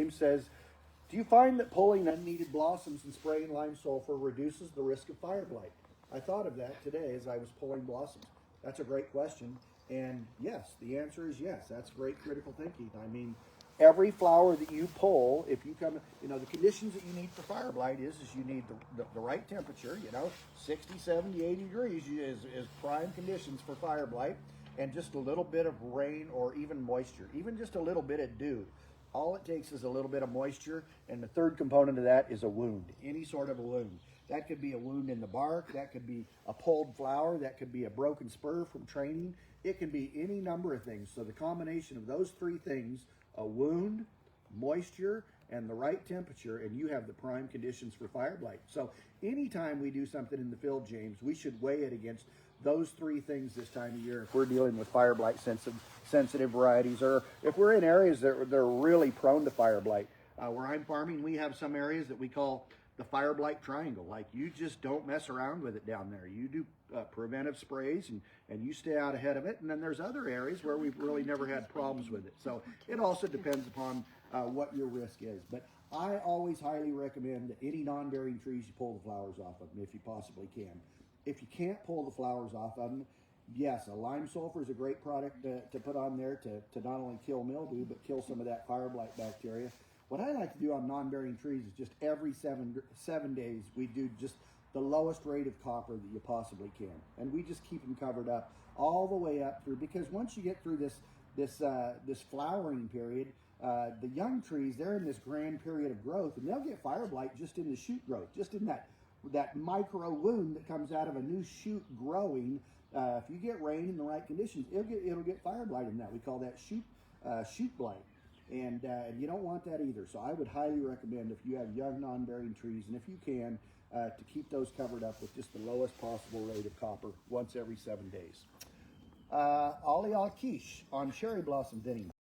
James says, do you find that pulling unneeded blossoms and spraying lime sulfur reduces the risk of fire blight? I thought of that today as I was pulling blossoms. That's a great question. And yes, the answer is yes. That's great critical thinking. I mean, every flower that you pull, if you come, the conditions that you need for fire blight is you need the right temperature, 60, 70, 80 degrees is prime conditions for fire blight, and just a little bit of rain or even moisture, even just a little bit of dew. All it takes is a little bit of moisture, and the third component of that is a wound, any sort of a wound. That could be a wound in the bark, that could be a pulled flower, that could be a broken spur from training. It can be any number of things. So the combination of those three things, a wound, moisture, and the right temperature, and you have the prime conditions for fire blight. So anytime we do something in the field, James, we should weigh it against those three things this time of year if we're dealing with fire blight sensitive varieties, or if we're in areas that are really prone to fire blight. Where I'm farming, we have some areas that we call the fire blight triangle. Like, you just don't mess around with it down there. You do preventive sprays, and you stay out ahead of it. And then there's other areas where we've really never had problems with it. So it also depends upon what your risk is. But I always highly recommend that any non-bearing trees, you pull the flowers off of them if you possibly can. If you can't pull the flowers off of them, yes, a lime sulfur is a great product to put on there to not only kill mildew, but kill some of that fire blight bacteria. What I like to do on non-bearing trees is just every 7 days, we do just the lowest rate of copper that you possibly can. And we just keep them covered up all the way up through, because once you get through this flowering period, the young trees, they're in this grand period of growth, and they'll get fire blight just in the shoot growth, just in that micro wound that comes out of a new shoot growing. If you get rain in the right conditions, it'll get fire blight in that. We call that shoot blight. And you don't want that either. So I would highly recommend, if you have young non-bearing trees, and if you can, to keep those covered up with just the lowest possible rate of copper once every 7 days. Ali al-Kish on cherry blossom thinning.